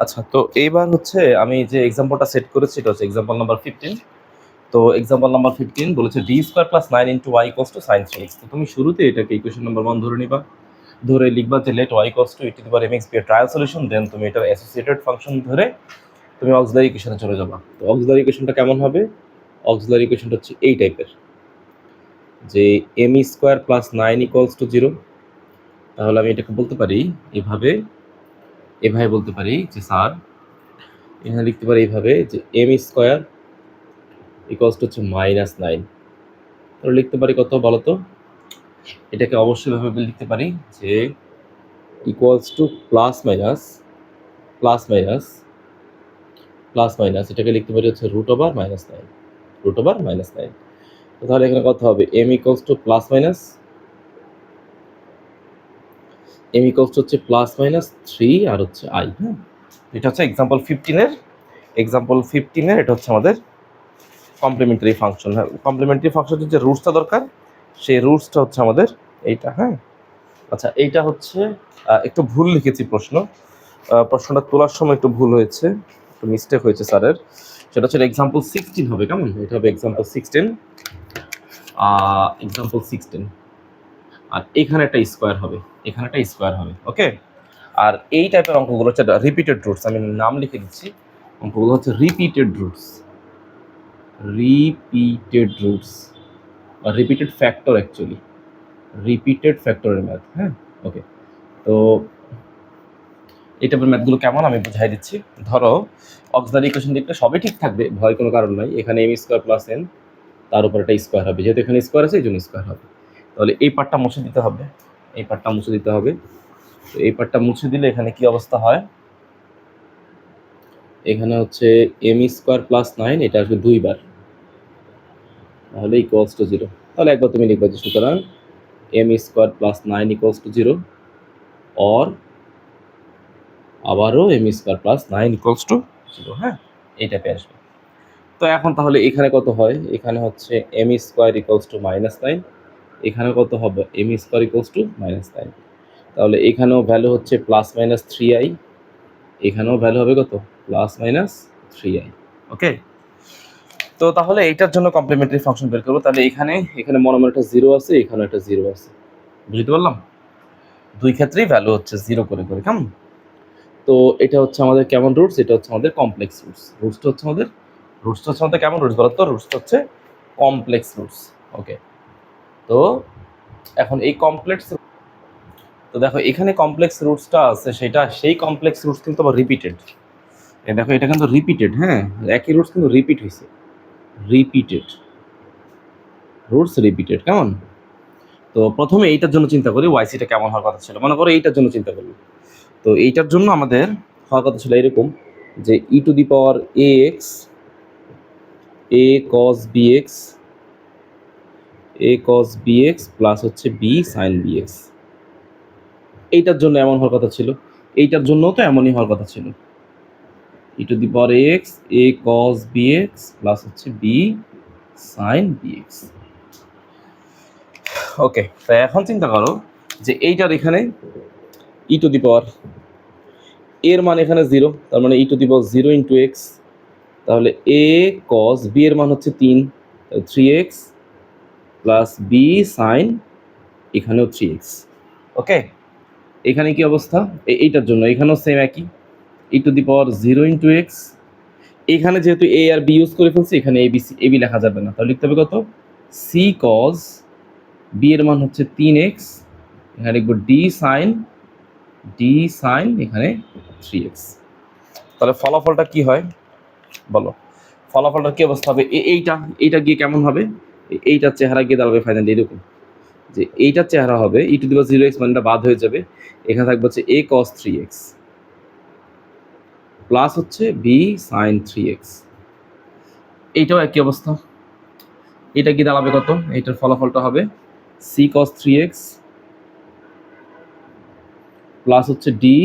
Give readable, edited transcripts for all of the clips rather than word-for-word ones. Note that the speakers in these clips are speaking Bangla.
আচ্ছা, তো এইবার হচ্ছে আমি যে এক্সাম্পলটা সেট করেছি এটা হচ্ছে এক্সাম্পল নাম্বার 15। তো এক্সাম্পল নাম্বার 15 বলেছে D square plus 9 into Y equals to sine 3x। তো তুমি শুরুতে এটাকে ইকুয়েশন নাম্বার 1 ধরে নিবা, ধরে লিখবা যে let y equals to e to the power mx be a trial solution, then তুমি এটার অ্যাসোসিয়েটেড ফাংশন ধরে তুমি অক্সিলারি ইকুয়েশনে চলে যাবা। তো অক্সিলারি ইকুয়েশনটা কেমন হবে? অক্সিলারি ইকুয়েশনটা হচ্ছে এই টাইপের, যে M square plus 9 equals to 0। তাহলে আমি এটাকে বলতে পারি এভাবে বলতে পারি যে স্যার এখানে লিখতে পারি এইভাবে যে এম স্কোয়ার ইকুয়ালস টু হচ্ছে -9। তাহলে লিখতে পারি কত বলো তো? এটাকে অবশ্যই ভাবে লিখতে পারি যে ইকুয়ালস টু প্লাস মাইনাস এটাকে লিখতে পারি হচ্ছে √9 -9। তো তাহলে এখানে কত হবে? M equals to plus minus হচ্ছে প্লাস মাইনাস 3 আর হচ্ছে আই। হ্যাঁ, এটা হচ্ছে এক্সাম্পল 15 এর এটা হচ্ছে আমাদের কমপ্লিমেন্টারি ফাংশন। হ্যাঁ, কমপ্লিমেন্টারি ফাংশন যে রুটসটা দরকার সেই রুটসটা হচ্ছে আমাদের এইটা। হ্যাঁ, আচ্ছা, এইটা হচ্ছে একটু ভুল লিখেছি প্রশ্নটা তোলার সময় একটু ভুল হয়েছে, একটু মিস্টেক হয়েছে স্যারের। সেটা হচ্ছে এক্সাম্পল 16 হবে। কেমন? এটা হবে এক্সাম্পল 16, আর এখানে একটা স্কোয়ার হবে, ওকে। আর এই টাইপের অঙ্কগুলো হচ্ছে রিপিটেড রুটস, আমি নাম লিখে দিচ্ছি। অঙ্কগুলো হচ্ছে রিপিটেড রুটস বা রিপিটেড ফ্যাক্টর, অ্যাকচুয়ালি রিপিটেড ফ্যাক্টরের ম্যাথ। হ্যাঁ, ওকে। তো এই টাইপের ম্যাথগুলো কেমন আমি বুঝাই দিচ্ছি। ধরো অক্সিলারি ইকুয়েশন দেখলে সবই ঠিক থাকবে, ভয় কোনো কারণ নাই। এখানে এম স্কোয়ার প্লাস এন, তার উপর একটা স্কোয়ার হবে, যেহেতু এখানে স্কোয়ার আছে এই জন্য স্কোয়ার হবে। তাহলে এই পার্টটা মুছে দিতে হবে, তো এই পার্টটা মুছে দিলে এখানে কি অবস্থা হয়? এখানে হচ্ছে এম স্কোয়ার প্লাস 9, এটা আসবে 2 বার, তাহলে ইকুয়ালস টু 0। তাহলে একবার তুমি লিখবা যে সুতরাং M square plus 9 equals to 0, or আবারও M square plus 9 equals to 0। হ্যাঁ, এই টাইপে আসবে। তো এখন তাহলে এখানে কত হয়? এখানে হচ্ছে এম স্কোয়ার ইকুয়ালস টু -9, এখানে কত হবে? M square equals to -9। তাহলে এখানেও ভ্যালু হচ্ছে প্লাস মাইনাস 3i, এখানেও ভ্যালু হবে কত? Plus minus 3i। ওকে, তো তাহলে এইটার জন্য কমপ্লিমেন্টারি ফাংশন বের করবো। তাহলে এখানে মনে মনে একটা 0 আছে, এখানে একটা 0 আছে, বুঝতে পারলাম? দুই ক্ষেত্রেই ভ্যালু হচ্ছে 0 করে করে। কেমন? তো এটা হচ্ছে আমাদের কেমন রুটস? এটা হচ্ছে আমাদের কমপ্লেক্স রুটস। রুটসটা হচ্ছে আমাদের কেমন রুটস বলো তো? রুটসটা হচ্ছে কমপ্লেক্স রুটস। ওকে, তো এখন এই তো দেখো এখানে কমপ্লেক্স রুটসটা আছে, সেই কমপ্লেক্স রুটস কিন্তু আবার রিপিটেড। দেখো এটা কিন্তু রিপিটেড। হ্যাঁ, একই রুটস কিন্তু রিপিট হয়েছে, রিপিটেড। কেমন? তো প্রথমে এইটার জন্য চিন্তা করি, ওয়াইসিটা কেমন হওয়ার কথা ছিল। মনে করো এইটার জন্য চিন্তা করি, তো এইটার জন্য আমাদের হওয়ার কথা ছিল এরকম যে e to the power A cos BX plus হচ্ছে বি সাইন বিএক্স। এইটার জন্য এমন হওয়ার কথা ছিল, এইটার জন্যও তো এমনই হওয়ার কথা ছিল। E to the power A cos BX plus হচ্ছে বি সাইন বিএক্স। ওকে, তো এখন চিন্তা করো যে এইটার এখানে ই টু দি পাওয়ার এর মান এখানে 0, তার মানে e to the power 0 into X. তাহলে এ কস বি এর মান হচ্ছে 3, 3x প্লাস বি সাইন এখানেও 3x। ওকে, এখানে কি অবস্থা? এইটার জন্য এখানেও সেম একই, e to the power 0 into X. এখানে যেহেতু এ আর বি ইউজ করে ফেলছি, এখানে এবি লেখা যাবে না, তাহলে লিখতে হবে কত? সি কস বি এর মান হচ্ছে 3x, এখানে লিখবো ডি সাইন এখানে 3x। তাহলে ফলাফলটা কি হয় বলো? ফলাফলটা কি অবস্থা হবে? এইটা গিয়ে কেমন হবে? এইটার চেহারা গিয়ে দাঁড়াবে ফাইনালি এরকম, যে এইটার চেহারা হবে ই টু দি পাওয়ার 0x, মানটা বাদ হয়ে যাবে। এখানে থাকবে হচ্ছে এ কস 3x প্লাস হচ্ছে বি সাইন 3x। এইটাও একই অবস্থা, এটা কি দাঁড়াবে কত? এইটার ফলাফলটা হবে সি কস 3x প্লাস হচ্ছে ডি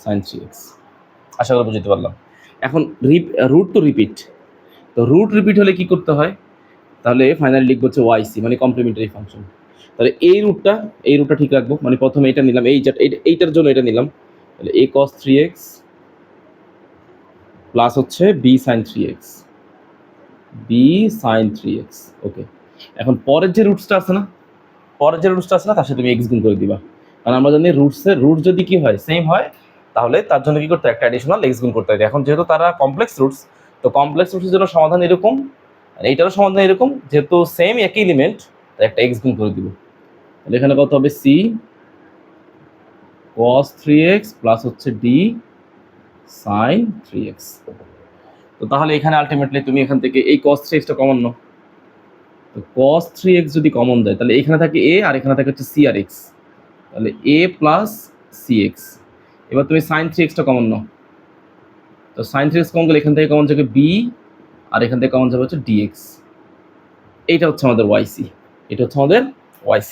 সাইন 3x। আশা করি বুঝতে পারলাম। এখন রুট তো রুট রিপিট হলে কি করতে হয়? তাহলে ফাইনালি লিখবো হচ্ছে ওয়াইসি, মানে কমপ্লিমেন্টারি ফাংশন। তাহলে এই রুটটা ঠিক রাখবো, মানে প্রথমে এটা নিলাম, এইটার জন্য এটা নিলাম, তাহলে a cos 3x প্লাস হচ্ছে b sin 3x, b sin 3x। ওকে, এখন পরের যে রুটসটা আছে না, তার সাথে তুমি x গুণ করে দিবা, কারণ আমরা জানি রুট যদি কি হয়, সেম হয়, তাহলে তার জন্য কি করতে হয়, একটা অ্যাডিশনাল x গুণ করতে হয়। এখন যেহেতু তারা কমপ্লেক্স রুটস, তো কমপ্লেক্স রুটসের জন্য সমাধান এরকম, আর এইটারও সমাধান এরকম, যেহেতু সেম একই এলিমেন্ট, তাই একটা x গুণ করে দিব। তাহলে এখানে কত হবে, c cos 3x প্লাস হচ্ছে d sin 3x। তো তাহলে এখানে আলটিমেটলি তুমি এখান থেকে এই cos 3x টা কমন নাও, তো cos 3x যদি কমন যায় তাহলে এখানে থাকে a আর এখানে থাকে হচ্ছে c আর x, তাহলে a প্লাস cx। এবার তুমি sin 3x টা কমন নাও, তো sin 3x কমন গেলে এখান থেকে কমন যাবে b আর এখান থেকে কমন যাবে হচ্ছে dx। এইটা হচ্ছে আমাদের yc, এটা হচ্ছে আমাদের yc।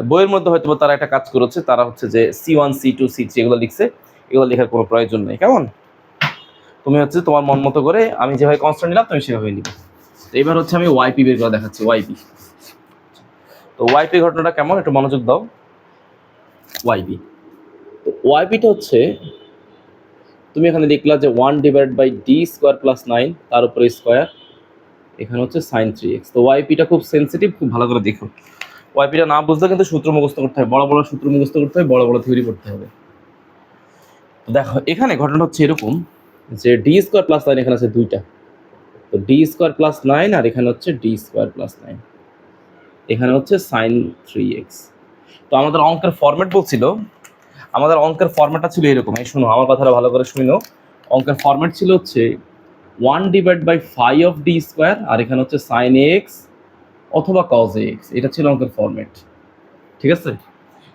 বইয়ের মধ্যে হয়তো তারা একটা কাজ করেছে, তারা হচ্ছে যে c1 c2 c3 এগুলো লিখছে, এগুলো লেখার কোনো প্রয়োজন নেই। কেমন, তুমি হচ্ছে তোমার মন মতো করে, আমি যেভাবে কনস্ট্যান্ট নিলাম তুমি সেভাবে নিবে। তো এবার হচ্ছে আমি yp বের করে দেখাচ্ছি, yp। তো yp ঘটনাটা কেমন, একটু মনোযোগ দাও। yp, তো ypটা হচ্ছে তুমি এখানে লিখলা যে 1/d² + 9 তার উপরে স্কোয়ার, এখানে হচ্ছে sin 3x। তো ypটা খুব সেন্সিটিভ, খুব ভালো করে দেখো। ypটা না বুঝলে কিন্তু সূত্র মুখস্থ করতে হবে, বড় বড় সূত্র মুখস্থ করতে হবে, বড় বড় থিওরি পড়তে হবে। তো দেখো এখানে ঘটনা হচ্ছে এরকম যে d² + 9 এখানে আছে দুইটা, তো d² + 9 আর এখানে হচ্ছে d² + 9, এখানে হচ্ছে sin 3x। তো আমাদের অঙ্কের ফরম্যাট বলছিল, আমাদের অঙ্কের ফরম্যাটটা ছিল এরকম, এই শুনো আমার কথাটা ভালো করে শুনো। অঙ্কের ফরম্যাট ছিল হচ্ছে 1/5 আর এখানে হচ্ছে sin x অথবা cos x, এটা ছিল অঙ্কের ফরম্যাট, ঠিক আছে।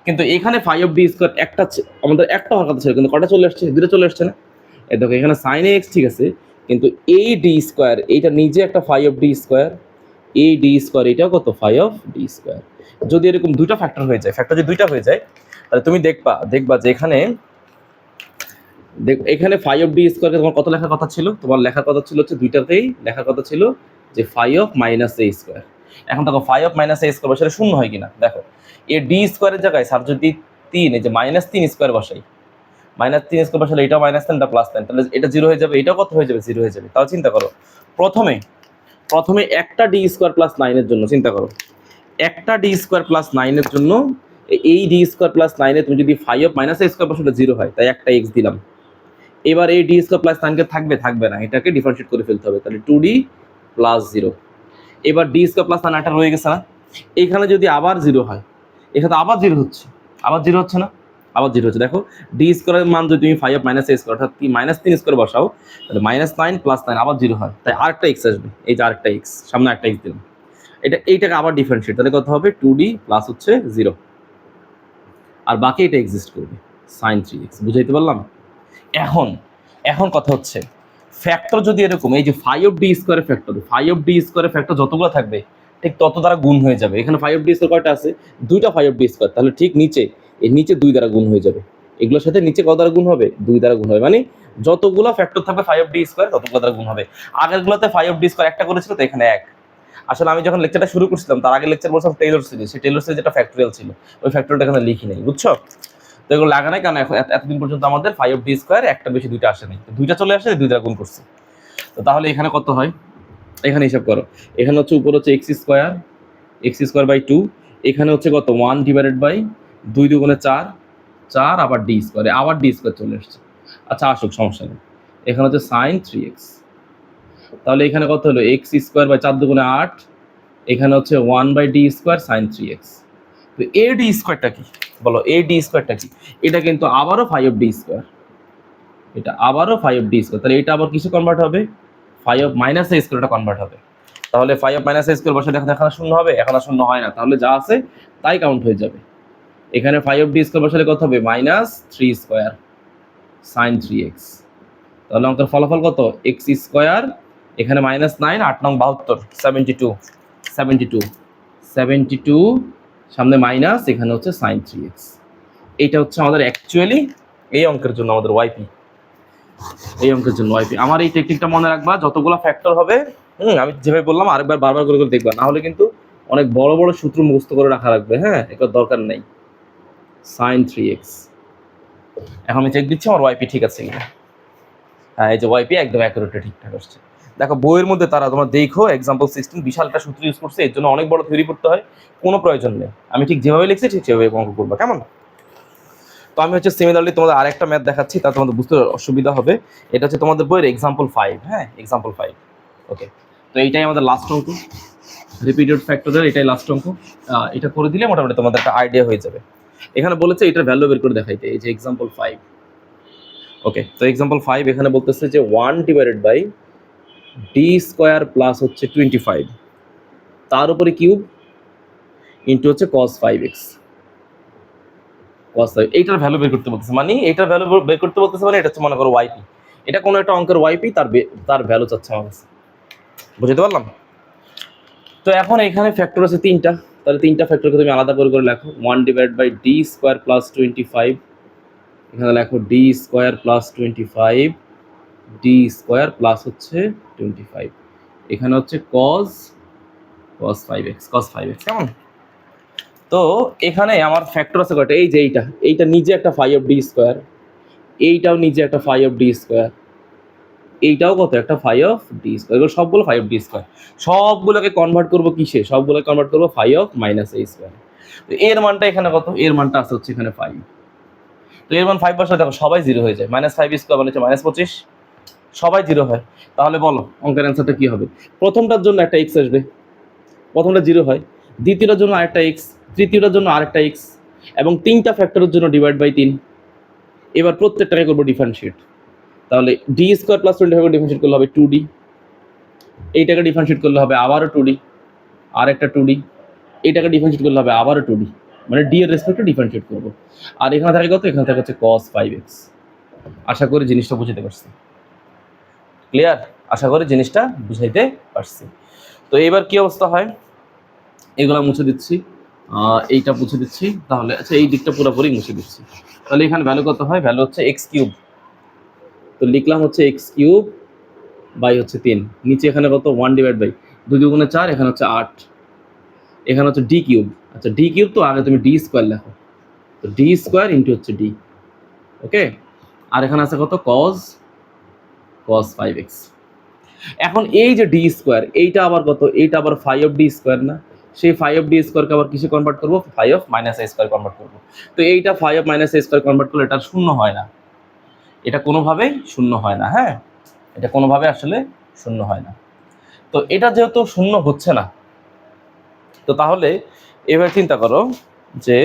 কিন্তু এখানে 5d² একটা আমাদের একটা হওয়ার কথা ছিল, কিন্তু কটা চলে আসছে, দুটো চলে আসছে না। এই দেখো এখানে sin x ঠিক আছে, কিন্তু এই d², এইটা নিজে একটা 5d², এই d², এটাও কত 5d²। যদি এরকম দুইটা ফ্যাক্টর হয়ে যায়, ফ্যাক্টর যদি দুইটা হয়ে যায়, তাহলে তুমি দেখবা যে এখানে 5d² তোমার কত লেখার কথা ছিল, তোমার লেখার কথা ছিল হচ্ছে দুইটাতেই লেখার কথা ছিল যে 5 - a²। এখন দেখো 5 - a² বসালে শূন্য হয় কিনা দেখো, এ d² জায়গায় স্যার যদি 3, এই যে -3² বসাই, -3² বসালে এটাও -10 এটা +10, তাহলে এটা 0 হয়ে যাবে, এটাও কত হয়ে যাবে, 0 হয়ে যাবে। তাহলে চিন্তা করো, প্রথমে একটা d² + 9 এর জন্য চিন্তা করো, একটা d² + 9 এর জন্য এই d² + 9 এ তুমি যদি 5 - a² বসালে 0 হয়, তাই একটা x দিলাম। এবার এই d² + 9 কে থাকবে না, এটাকে ডিফারেন্সিয়েট করে ফেলতে হবে, তাহলে 2d + 0। এবার d² + 9 এটা রয়ে গেছে না, এখানে যদি আবার 0 হয়, এখানে আবার 0 হচ্ছে, আবার 0 হচ্ছে না, আবার 0 হচ্ছে। দেখো d² এর মান যদি তুমি 5 - a² অর্থাৎ -3² বসাও, তাহলে -9 + 9 আবার 0 হয়, তাই আরেকটা x আসবে, এই যে আরেকটা x, সামনে একটা x দিলাম, এইটাকে আবার ডিফারেন্সিয়েট, তাহলে কত হবে 2d + হচ্ছে 0, আর বাকি এটা এক্সিস্ট করবে sin 3x। বুঝাইতে পারলাম? এখন কথা হচ্ছে ফ্যাক্টর যদি এরকম, এই যে 5d² ফ্যাক্টর যতগুলো থাকবে ঠিক তত দ্বারা গুণ হয়ে যাবে। এখানে 5d² কয়টা আছে, দুইটা 5d², তাহলে ঠিক এই নিচে 2 দ্বারা গুণ হয়ে যাবে, এগুলোর সাথে নিচে কত দ্বারা গুণ হবে, 2 দ্বারা গুণ হবে, মানে যতগুলো ফ্যাক্টর থাকবে 5d² ততগুলো দ্বারা গুণ হবে। আগেরগুলোতে 5d² একটা করেছিল, তো এখানে 1। আসলে আমি যখন লেকচারটা শুরু করছিলাম তার আগে লেকচার বলছিলাম টেইলর সিরিজ, সেই টেইলর সিরিজ যেটা ফ্যাক্টরিয়াল ছিল, ওই ফ্যাক্টরিয়ালটা এখানে লিখি নাই, বুঝছো? তো এগুলো লাগা নাই, কারণ এতদিন পর্যন্ত আমাদের 5d², একটা বেশি দুইটা আসে নাই, দুইটা চলে আসে, 2 দ্বারা গুণ করছে। তো তাহলে এখানে কত হয়, এখানে হিসাব করো, এখানে হচ্ছে উপর হচ্ছে x²/2, এখানে হচ্ছে কত 1/2 দুগুণে 4, আবার d², আবার d² চলে আসছে। আচ্ছা আসুক, সমস্যা নেই। এখানে হচ্ছে sin 3x, তাহলে এখানে কত হলো x²/4 দুগুণে 8, এখানে হচ্ছে 1/d² sin 3x। তো এই d²টা কি বলো, এই d²টা কি, এটা কিন্তু আবারও 5d², এটা আবারও 5d², তাহলে এটা আবার কিছু কনভার্ট হবে, 5 - a² কনভার্ট হবে। তাহলে 5 - a² বসে দেখা এখানে শূন্য হবে, এখন আর শূন্য হয় না, তাহলে যা আছে তাই কাউন্ট হয়ে যাবে। এখানে 5d² বসালে কত হবে, -3² sin 3x। তাহলে অঙ্কের ফলাফল কত, x², এখানে -9, 8 9 72, 72 সামনে মাইনাস, এখানে হচ্ছে sin 3x। এইটা হচ্ছে আমাদের অ্যাকচুয়ালি এই অঙ্কের জন্য আমাদের yp, এই অঙ্কের জন্য yp। আমার এই টেকনিকটা মনে রাখবা, যতগুলো ফ্যাক্টর হবে, আমি যেভাবে বললাম আরেকবার বারবার করে দেখবা, না হলে কিন্তু অনেক বড় বড় সূত্র মুখস্থ করে রাখা লাগবে, হ্যাঁ, এটা দরকার নেই। sin 3x, এখন আমি চেক দিচ্ছি আমার ওয়াইপি ঠিক আছে কিনা। হ্যাঁ, এই যে ওয়াইপি একদম অ্যাকুরেটলি ঠিকঠাক আসছে। দেখো বইয়ের মধ্যে তারা তোমরা দেখো এক্সাম্পল 16 বিশাল একটা সূত্র ইউজ করছে, এর জন্য অনেক বড় থিওরি পড়তে হয়, কোনো প্রয়োজন নেই। আমি ঠিক যেভাবে লিখছি ঠিক সেভাবে অঙ্ক করবো, কেমন? তো আমি হচ্ছে সিমিলারলি তোমাদের আরেকটা ম্যাথ দেখাচ্ছি, তা তোমাদের বুঝতে অসুবিধা হবে। এটা হচ্ছে তোমাদের বইয়ের এক্সাম্পল 5। হ্যাঁ, এক্সাম্পল 5। ওকে, তো এইটাই আমাদের লাস্ট অঙ্ক, রিপিটেড ফ্যাক্টরের এটাই লাস্ট অঙ্ক। এটা করে দিলে মোটামুটি তোমাদের একটা আইডিয়া হয়ে যাবে। এখানে বলেছে এটার ভ্যালু বের করে দেখাইতে, এই যে এক্সাম্পল 5। ওকে, তো এক্সাম্পল 5 এখানে বলতেছে যে 1 divided by D square plus হচ্ছে 25 তার উপরে কিউব ইন্টু হচ্ছে cos 5x। cos 5 এইটার ভ্যালু বের করতে বলতেছে, মানে এইটার ভ্যালু বের করতে বলতেছে, মানে এটা হচ্ছে মনে করো ওয়াইপি, এটা কোনো একটা অঙ্কের ওয়াইপি, তার ভ্যালু চাচ্ছে আমার কাছে। বুঝতে পারলাম? তো এখন এখানে ফ্যাক্টর আছে 3টা, তাহলে 3টা ফ্যাক্টরকে তুমি আলাদা করে করে লেখো। 1 divide by D square plus 25, এখানে লেখো D square plus 25, D square plus হচ্ছে 25, এখানে হচ্ছে cos 5x, কেমন? তো এখানে আমার ফ্যাক্টর আছে কয়টা, এই যে এইটা নিজে একটা ফাই অফ ডি স্কোয়ার, এইটাও নিজে একটা ফাই অফ ডি স্কোয়ার, এইটাও কত একটা ফাই অফ ডি স্কোয়ার, এগুলো সবগুলো ফাই অফ ডি স্কোয়ার। সবগুলোকে কনভার্ট করবো কিসে? সবগুলোকে কনভার্ট করবো phi of minus A square. তো এর মানটা এখানে কত? এর মানটা আছে হচ্ছে এখানে 5। তো এর মান 5 বসলে দেখো সবাই 0 হয়ে যায়, -5 স্কোয়ার মানে হচ্ছে -25, সবাই 0 হয়। তাহলে বলো অঙ্কের অ্যান্সারটা কি হবে? প্রথমটার জন্য একটা এক্স আসবে, প্রথমটা 0 হয়, দ্বিতীয়টার জন্য আরেকটা এক্স, তৃতীয়টার জন্য আরেকটা এক্স, এবং 3টা ফ্যাক্টরের জন্য ডিভাইড বাই 3। এবার প্রত্যেকটাকে করবো ডিফারেন্সিয়েট। তাহলে ডি স্কোয়ার প্লাস 25 ডিফারেন্সিয়েট করলে হবে 2d, এইটাকে ডিফারেন্সিয়েট করলে হবে আবারও 2d, আর একটা 2d, এইটাকে ডিফারেন্সিয়েট করলে হবে আবারও 2d, মানে ডি এর রেসপেক্টে ডিফারেন্সিয়েট করবো। আর এখানে থাকে কত? এখানে থাকে হচ্ছে cos 5x। আশা করি জিনিসটা বুঝতে পারছি, ক্লিয়ার? আশা করি জিনিসটা বুঝাইতে পারছি। তো এবার কি অবস্থা হয়, এগুলো মুছে দিচ্ছি, এইটা মুছে দিচ্ছি, তাহলে আচ্ছা এই দিকটা পুরোপুরি মুছে দিচ্ছি। তাহলে এখানে ভ্যালু কত হয়? ভ্যালু হচ্ছে এক্স কিউব, তো লিখলাম হচ্ছে এক্স কিউব বাই হচ্ছে 3, নিচে এখানে কত? 1 ডিভাইড বাই 2 দুগুণে 4, এখানে হচ্ছে 8, এখানে হচ্ছে ডি কিউব। আচ্ছা ডি কিউব তো আগে তুমি ডি স্কোয়ার লেখো, তো ডি স্কোয়ার ইন্টু হচ্ছে ডি। ওকে, আর এখানে আছে কত? cos 5x। এখন এই যে ডি স্কোয়ার, এইটা আবার কত? এইটা আবার ফাই অফ ডি স্কোয়ার না? সেই ফাই অফ ডি স্কোয়ারকে আবার কিসে কনভার্ট করবো? Phi of minus A square convert করবো। তো এইটা phi of minus A square convert করলে এটা শূন্য হয় না, এটা কোনোভাবেই শূন্য হয় না। হ্যাঁ, এটা কোনোভাবে আসলে শূন্য হয় না। তো এটা যেহেতু শূন্য হচ্ছে না, তো তাহলে এভাবে চিন্তা করো যে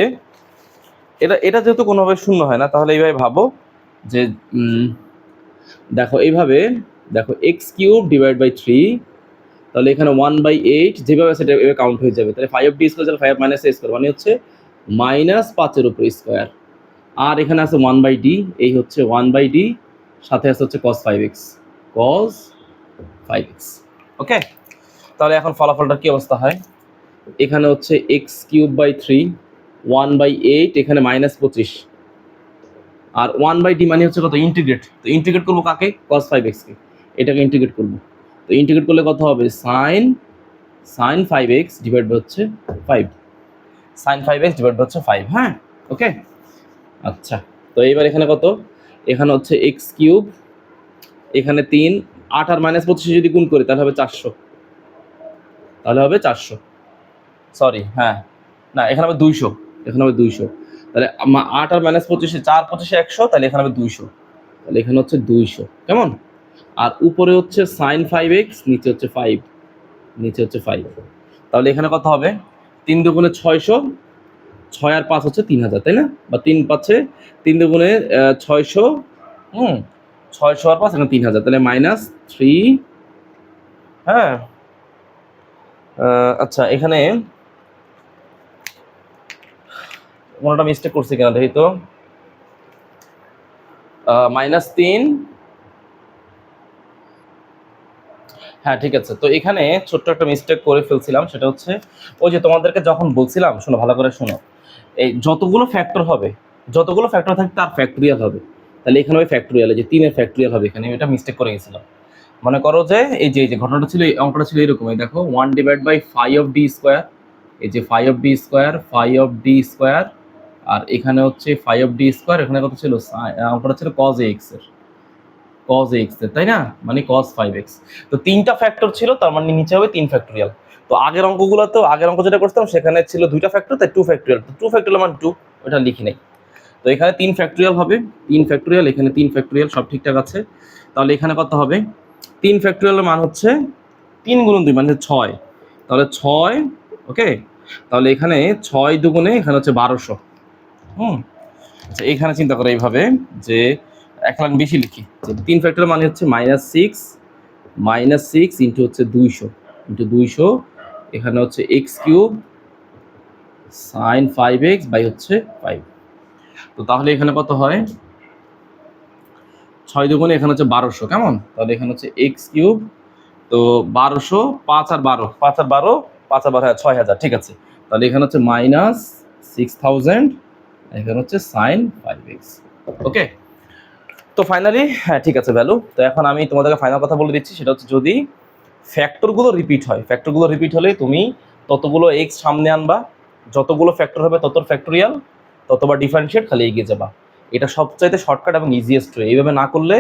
এটা যেহেতু কোনোভাবে শূন্য হয় না, তাহলে এইভাবে ভাবো যে দেখো এইভাবে, দেখো এক্স কিউব ডিভাইড বাই 3, তাহলে এখানে 1/8 যেভাবে সেটা এভাবে কাউন্ট হয়ে যাবে। তাহলে 5 D square five minus A square মানে হচ্ছে -5 উপর স্কোয়ার, আর এখানে আছে 1/d, এই হচ্ছে 1/d, সাথে আছে হচ্ছে cos 5x, cos 5x। ওকে, তাহলে এখন ফলাফলটা কি অবস্থা হয়? এখানে হচ্ছে এক্স কিউব বাই 3, 1/8, এখানে -25, আর 1/d মানে হচ্ছে কত? ইন্টিগ্রেট। তো ইন্টিগ্রেট করবো কাকে? cos 5x কে, এটাকে ইন্টিগ্রেট করবো। তো ইন্টিগ্রেট করলে কত হবে? sin 5x ডিভাইড বাই হচ্ছে 5, sin 5x ডিভাইড বাই হচ্ছে 5। হ্যাঁ, ওকে, আচ্ছা। তো এইবার এখানে কত? এখানে হচ্ছে এক্স কিউব, এখানে 3, 8 আর -25 যদি গুণ করি তাহলে হবে 400, তাহলে হবে 400, সরি হ্যাঁ না, এখানে হবে 200, এখানে হবে 200। তাহলে 8 আর -25, 4 25 100, তাহলে এখানে হবে 200, তাহলে এখানে হচ্ছে 200, কেমন? আর উপরে হচ্ছে sin 5x, নিচে হচ্ছে 5, নিচে হচ্ছে 5, তাহলে এখানে কত হবে? 3 দুগুণে 600, 6 আর 5 হচ্ছে 3000, তাই না? বা 3 পাচ্ছে 3 দুগুণে 600, 600 আর 5 এখানে 3000, তাহলে -3। হ্যাঁ, আচ্ছা এখানে কোনোটা মিস্টেক করছি কিনা দেখি তো। -3, হ্যাঁ ঠিক আছে। তো এখানে ছোট্ট একটা মিস্টেক করে ফেলছিলাম, সেটা হচ্ছে ওই যে তোমাদেরকে যখন বলছিলাম, শোনো ভালো করে শোনো, এই যতগুলো ফ্যাক্টর হবে, যতগুলো ফ্যাক্টর থাকে তার ফ্যাক্টরিয়াল হবে, তাহলে এখানে ওই ফ্যাক্টরিয়াল, যে 3 এর ফ্যাক্টরিয়াল হবে এখানে, এটা মিস্টেক করে গেছিলাম। মনে করো যে এই যে ঘটনাটা ছিল, এই অঙ্কটা ছিল এরকম, এই দেখো 1 divide by phi of D square, এই যে phi of D square, phi of D square, আর এখানে হচ্ছে 5d স্কোয়ার, এখানে কত ছিল, অঙ্কটা ছিল cos ax এর, তাই না, মানে cos 5x। তো তিনটা ফ্যাক্টর ছিল, তার মানে নিচে হবে 3 ফ্যাক্টরিয়াল। তো আগের অঙ্ক যেটা করতাম সেখানে ছিল 2টা ফ্যাক্টর, তাই 2 ফ্যাক্টরিয়াল, তো 2 ফ্যাক্টরিয়াল মানে 2, ওটা লিখি নাই। তো এখানে 3 ফ্যাক্টরিয়াল হবে, 3 ফ্যাক্টরিয়াল, এখানে 3 ফ্যাক্টরিয়াল, সব ঠিকঠাক আছে। তাহলে এখানে কত হবে, 3 ফ্যাক্টরিয়ালের মান হচ্ছে 3 গুণন 2 মানে 6, তাহলে 6, ওকে। তাহলে এখানে 6 দুগুণে এখানে হচ্ছে 1200। আচ্ছা, এখানে চিন্তা করো এইভাবে যে এক লাইন বেশি লিখি, যে 3 ফ্যাক্টরিয়াল মানে হচ্ছে -6 ইন্টু হচ্ছে 200 এখানে হচ্ছে x³ sin 5x বাই হচ্ছে 5। তো তাহলে এখানে কত হয়, 6 দুগুণে এখানে হচ্ছে 1200, কেমন, তাহলে এখানে হচ্ছে x³, তো 1200, 5 আর 12, 5 আর 12, 5 আর 12, হ্যাঁ 6000, ঠিক আছে। তাহলে এখানে হচ্ছে -6000, এখানে হচ্ছে sin 5x, ওকে। তো ফাইনালি হ্যাঁ ঠিক আছে ভ্যালু। তো এখন আমি তোমাদেরকে ফাইনাল কথা বলে দিচ্ছি, সেটা হচ্ছে যদি ফ্যাক্টরগুলো রিপিট হয়, ফ্যাক্টরগুলো রিপিট হলে তুমি ততগুলো এক্স সামনে আনবা, যতগুলো ফ্যাক্টর হবে তত ফ্যাক্টরিয়াল, ততবার ডিফারেন্সিয়েট, খালি এগিয়ে যাবা। এটা সবচাইতে শর্টকাট এবং ইজিয়েস্ট ওয়ে। এইভাবে না করলে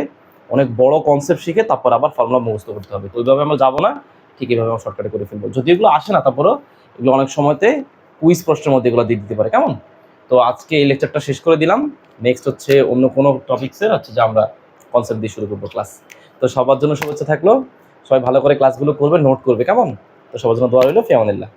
অনেক বড় কনসেপ্ট শিখে তারপর আবার ফর্মুলা মুখস্থ করতে হবে। তো ওইভাবে আমরা যাবো না, ঠিক এইভাবে আমরা শর্টকাটে করে ফেলবো। যদি এগুলো আসে না, তারপরও এগুলো অনেক সময়তে কুইজ প্রশ্নের মধ্যে এগুলো দিয়ে দিতে পারে, কেমন। তো আজকে এই লেকচারটা শেষ করে দিলাম। নেক্সট হচ্ছে অন্য কোনো টপিক্সের হচ্ছে যে আমরা কনসেপ্ট দিয়ে শুরু করবো ক্লাস। তো সবার জন্য শুভেচ্ছা থাকলো, সবাই ভালো করে ক্লাসগুলো করবে, নোট করবে, কেমন। তো সবার জন্য দোয়া রইল, ফি আমানিল্লাহ।